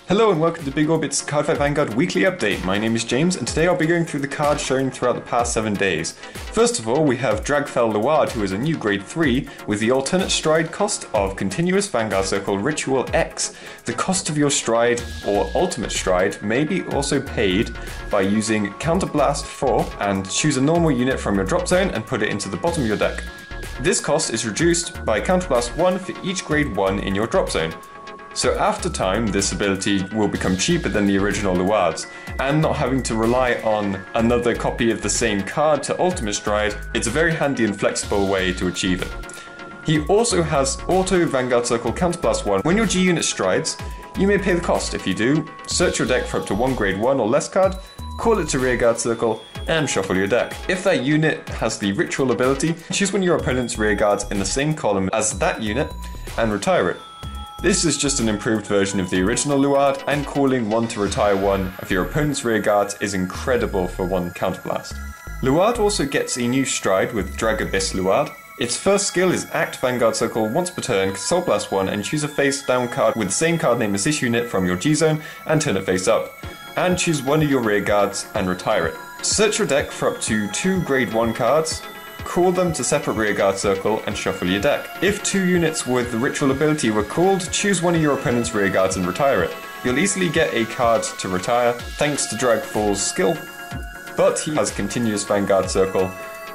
Hello and welcome to Big Orbit's Cardfight Vanguard weekly update. My name is James and today I'll be going through the cards shown throughout the past 7 days. First of all, we have Dragfell Luard, who is a new grade 3 with the alternate stride cost of Continuous Vanguard Circle Ritual X. The cost of your stride or ultimate stride may be also paid by using Counterblast 4 and choose a normal unit from your drop zone and put it into the bottom of your deck. This cost is reduced by Counterblast 1 for each grade 1 in your drop zone. So after time, this ability will become cheaper than the original Luards, and not having to rely on another copy of the same card to ultimate stride, it's a very handy and flexible way to achieve it. He also has Auto Vanguard Circle Counterblast 1. When your G unit strides, you may pay the cost. If you do, search your deck for up to one grade 1 or less card, call it to Rearguard Circle, and shuffle your deck. If that unit has the Ritual ability, choose one of your opponent's rearguards in the same column as that unit, and retire it. This is just an improved version of the original Luard, and calling one to retire one of your opponent's rearguards is incredible for one counterblast. Luard also gets a new stride with Drag Abyss Luard. Its first skill is Act Vanguard Circle once per turn, Soul Blast 1 and choose a face down card with the same card name as this unit from your G zone and turn it face up. And choose one of your rearguards and retire it. Search your deck for up to 2 grade 1 cards, call them to separate rearguard circle and shuffle your deck. If 2 units with the ritual ability were called, choose one of your opponent's rearguards and retire it. You'll easily get a card to retire thanks to Dragfall's skill, but he has Continuous Vanguard Circle,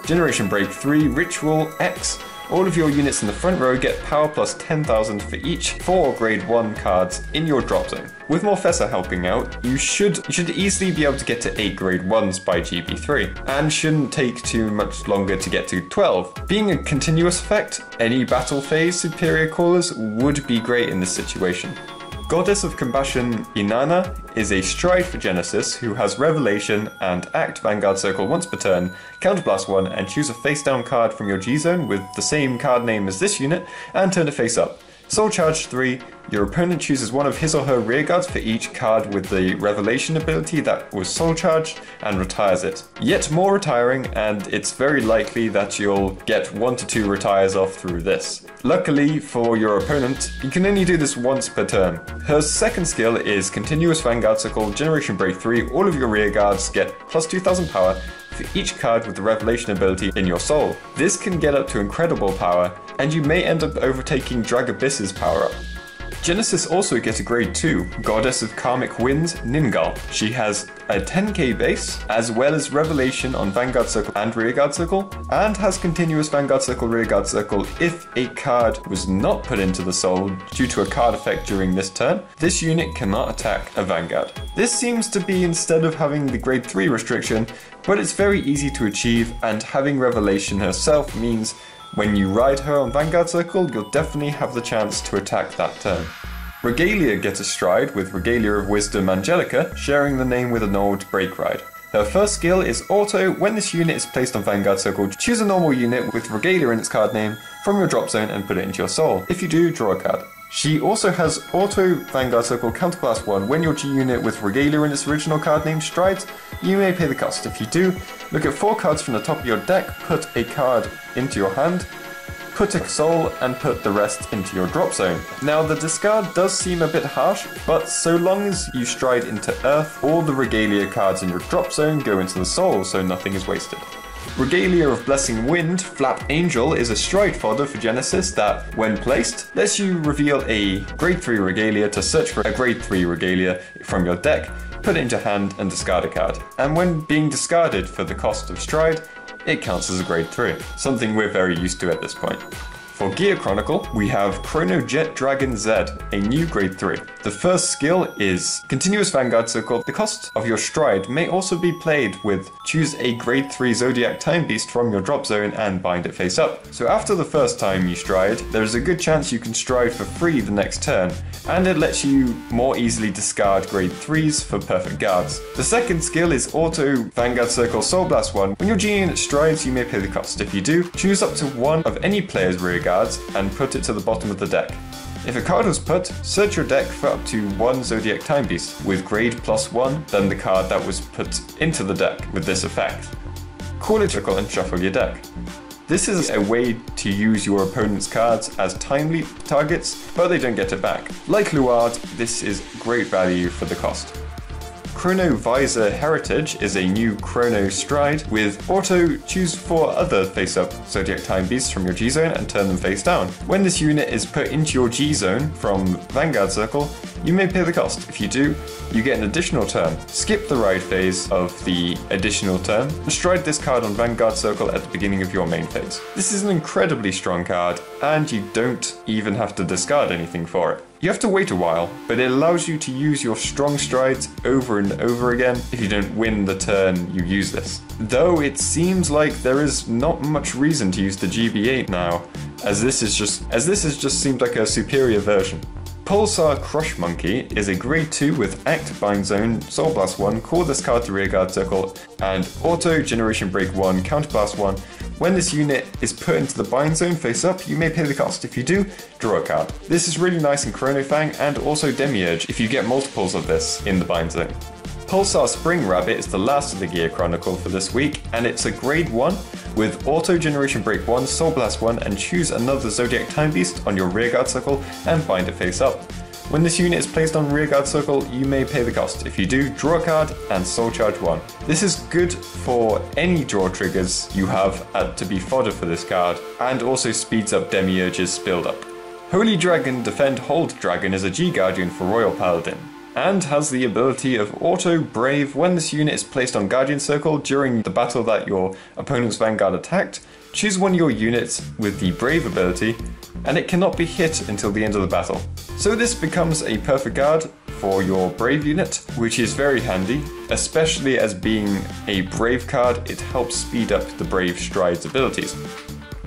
Generation Break 3, Ritual X. All of your units in the front row get power plus 10,000 for each 4 grade 1 cards in your drop zone. With Morfessa helping out, you should easily be able to get to 8 grade 1s by GB3, and shouldn't take too much longer to get to 12. Being a continuous effect, any battle phase superior callers would be great in this situation. Goddess of Combustion Inanna is a stride for Genesis who has Revelation and Act Vanguard Circle once per turn, Counterblast 1 and choose a face down card from your G zone with the same card name as this unit and turn it face up. Soul Charge 3, your opponent chooses one of his or her rearguards for each card with the Revelation ability that was Soul Charged and retires it. Yet more retiring, and it's very likely that you'll get 1 to 2 retires off through this. Luckily for your opponent, you can only do this once per turn. Her second skill is Continuous Vanguard Circle Generation Break 3. All of your rearguards get plus 2000 power for each card with the Revelation ability in your soul. This can get up to incredible power, and you may end up overtaking Drag Abyss's power up. Genesis also gets a grade 2, Goddess of Karmic Winds, Ningal. She has a 10k base, as well as Revelation on Vanguard Circle and Rearguard Circle, and has Continuous Vanguard Circle, Rearguard Circle if a card was not put into the soul due to a card effect during this turn. This unit cannot attack a Vanguard. This seems to be instead of having the grade 3 restriction, but it's very easy to achieve, and having Revelation herself means when you ride her on Vanguard Circle, you'll definitely have the chance to attack that turn. Regalia gets a stride with Regalia of Wisdom Angelica, sharing the name with an old break ride. Her first skill is Auto. When this unit is placed on Vanguard Circle, choose a normal unit with Regalia in its card name from your drop zone and put it into your soul. If you do, draw a card. She also has Auto Vanguard Circle Counterblast 1. When your G unit with Regalia in its original card name strides, you may pay the cost. If you do, look at 4 cards from the top of your deck, put a card into your hand, put a soul, and put the rest into your drop zone. Now the discard does seem a bit harsh, but so long as you stride into Earth, all the Regalia cards in your drop zone go into the soul, so nothing is wasted. Regalia of Blessing Wind, Flap Angel, is a stride fodder for Genesis that, when placed, lets you reveal a grade 3 Regalia to search for a grade 3 Regalia from your deck, put it into hand and discard a card. And when being discarded for the cost of stride, it counts as a grade 3, something we're very used to at this point. For Gear Chronicle, we have Chronojet Dragon Z, a new grade 3. The first skill is Continuous Vanguard Circle. The cost of your stride may also be played with choose a grade 3 Zodiac Time Beast from your drop zone and bind it face up. So after the first time you stride, there is a good chance you can stride for free the next turn, and it lets you more easily discard grade 3s for perfect guards. The second skill is Auto Vanguard Circle Soul Blast 1. When your G unit strides, you may pay the cost. If you do, choose up to one of any player's rearguards and put it to the bottom of the deck. If a card was put, search your deck for up to 1 Zodiac Time Beast with grade +1 than the card that was put into the deck with this effect. Call it circle and shuffle your deck. This is a way to use your opponent's cards as timely targets, but they don't get it back. Like Luard, this is great value for the cost. Chrono Visor Heritage is a new Chrono Stride with auto choose 4 other face-up Zodiac Time Beasts from your G-Zone and turn them face down. When this unit is put into your G-Zone from Vanguard Circle, you may pay the cost. If you do, you get an additional turn. Skip the ride phase of the additional turn and stride this card on Vanguard Circle at the beginning of your main phase. This is an incredibly strong card, and you don't even have to discard anything for it. You have to wait a while, but it allows you to use your strong strides over and over again. If you don't win the turn, you use this. Though it seems like there is not much reason to use the GB8 now, as this has just seemed like a superior version. Pulsar Crush Monkey is a grade 2 with Act, Bind Zone, Soul Blast 1, call this card to Rearguard Circle, and Auto Generation Break 1, Counterblast 1. When this unit is put into the Bind Zone face up, you may pay the cost. If you do, draw a card. This is really nice in Chrono Fang and also Demiurge if you get multiples of this in the Bind Zone. Pulsar Spring Rabbit is the last of the Gear Chronicle for this week, and it's a grade 1 with Auto Generation Break 1, Soul Blast 1, and choose another Zodiac Time Beast on your Rearguard Circle and bind it face up. When this unit is placed on Rearguard Circle, you may pay the cost. If you do, draw a card and Soul Charge 1. This is good for any draw triggers you have to be fodder for this card, and also speeds up Demiurge's build up. Holy Dragon Defend Hold Dragon is a G-Guardian for Royal Paladin, and has the ability of Auto Brave when this unit is placed on Guardian Circle during the battle that your opponent's Vanguard attacked. Choose one of your units with the Brave ability, and it cannot be hit until the end of the battle. So this becomes a perfect card for your Brave unit, which is very handy, especially as being a Brave card, it helps speed up the Brave Stride's abilities.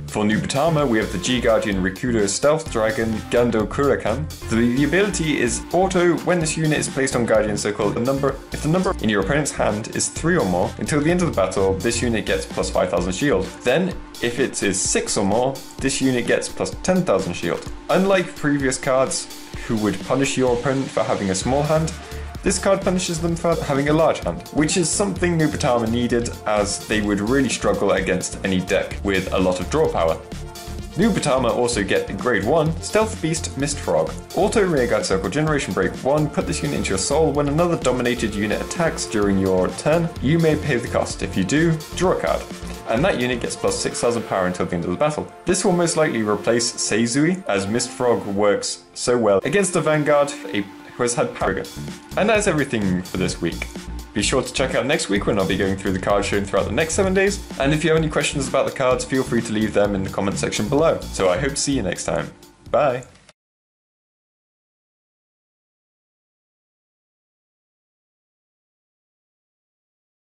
For Nubatama, we have the G-Guardian Rikudo Stealth Dragon Gando Kurakan. The ability is auto when this unit is placed on Guardian Circle. If the number in your opponent's hand is 3 or more, until the end of the battle, this unit gets plus 5,000 shield. Then, if it is 6 or more, this unit gets plus 10,000 shield. Unlike previous cards who would punish your opponent for having a small hand, this card punishes them for having a large hand, which is something Nubatama needed, as they would really struggle against any deck with a lot of draw power. Nubatama also get grade 1 Stealth Beast Mist Frog. Auto Rearguard Circle Generation Break 1, put this unit into your soul. When another dominated unit attacks during your turn, you may pay the cost. If you do, draw a card. And that unit gets plus 6,000 power until the end of the battle. This will most likely replace Seizui, as Mist Frog works so well against the Vanguard who has had power. And that's everything for this week. Be sure to check out next week when I'll be going through the cards shown throughout the next 7 days. And if you have any questions about the cards, feel free to leave them in the comment section below. So I hope to see you next time. Bye!